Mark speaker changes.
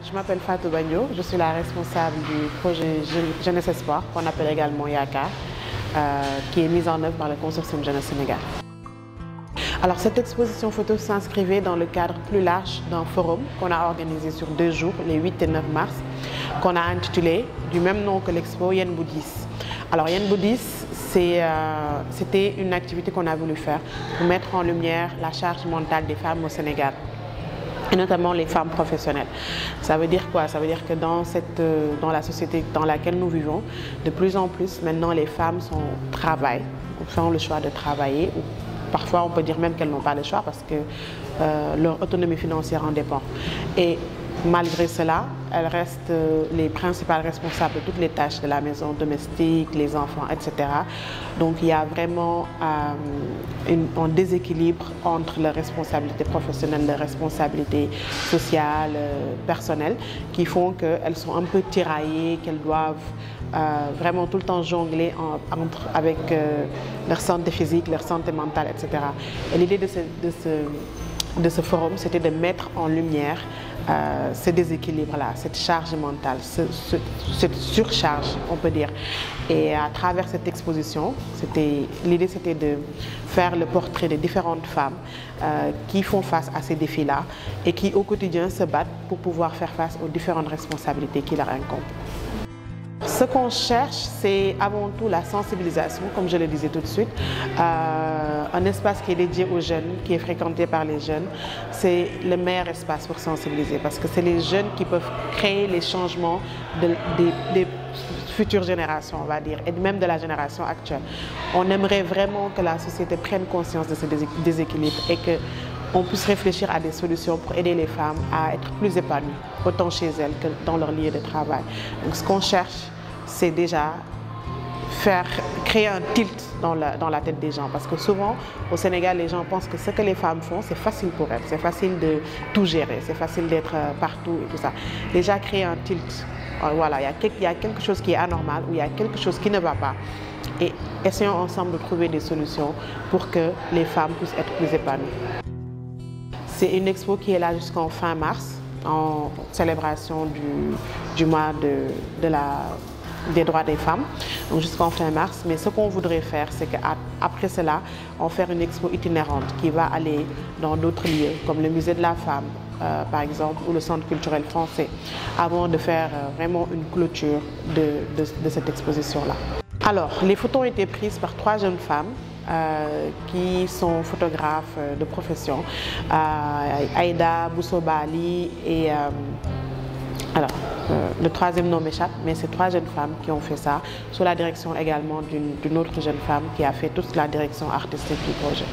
Speaker 1: Je m'appelle Fatou Bagno, je suis la responsable du projet Jeunesse Espoir, qu'on appelle également Yakar, qui est mise en œuvre par le consortium Jeunesse Sénégal. Alors cette exposition photo s'inscrivait dans le cadre plus large d'un forum qu'on a organisé sur 2 jours, les 8 et 9 mars, qu'on a intitulé du même nom que l'expo Yen Boudis. Alors Yen Boudis, c'était une activité qu'on a voulu faire pour mettre en lumière la charge mentale des femmes au Sénégal, et notamment les femmes professionnelles. Ça veut dire quoi? Ça veut dire que dans la société dans laquelle nous vivons, de plus en plus maintenant les femmes font le choix de travailler, ou parfois on peut dire même qu'elles n'ont pas le choix parce que leur autonomie financière en dépend. Et malgré cela, elles restent les principales responsables de toutes les tâches de la maison, domestique, les enfants, etc. Donc il y a vraiment un déséquilibre entre leurs responsabilités professionnelles, leurs responsabilités sociales, personnelles, qui font qu'elles sont un peu tiraillées, qu'elles doivent vraiment tout le temps jongler avec leur santé physique, leur santé mentale, etc. Et l'idée de ce forum, c'était de mettre en lumière ce déséquilibre-là, cette charge mentale, cette surcharge, on peut dire. Et à travers cette exposition, l'idée c'était de faire le portrait de différentes femmes qui font face à ces défis-là et qui au quotidien se battent pour pouvoir faire face aux différentes responsabilités qui leur incombent. Ce qu'on cherche, c'est avant tout la sensibilisation, comme je le disais tout de suite. Un espace qui est dédié aux jeunes, qui est fréquenté par les jeunes, c'est le meilleur espace pour sensibiliser parce que c'est les jeunes qui peuvent créer les changements des futures générations, on va dire, et même de la génération actuelle. On aimerait vraiment que la société prenne conscience de ce déséquilibre et que on puisse réfléchir à des solutions pour aider les femmes à être plus épanouies, autant chez elles que dans leur lieu de travail. Donc ce qu'on cherche, c'est déjà créer un tilt dans la tête des gens. Parce que souvent, au Sénégal, les gens pensent que ce que les femmes font, c'est facile pour elles. C'est facile de tout gérer, c'est facile d'être partout et tout ça. Déjà, créer un tilt. Voilà, il y a quelque chose qui est anormal ou il y a quelque chose qui ne va pas. Et essayons ensemble de trouver des solutions pour que les femmes puissent être plus épanouies. C'est une expo qui est là jusqu'en fin mars, en célébration du mois des droits des femmes, donc jusqu'en fin mars. Mais ce qu'on voudrait faire, c'est qu'après cela, on faire une expo itinérante qui va aller dans d'autres lieux, comme le musée de la femme, par exemple, ou le centre culturel français, avant de faire vraiment une clôture de cette exposition-là. Alors, les photos ont été prises par 3 jeunes femmes qui sont photographes de profession, Aïda Boussobali et le 3e nom m'échappe, mais c'est 3 jeunes femmes qui ont fait ça, sous la direction également d'une autre jeune femme qui a fait toute la direction artistique du projet.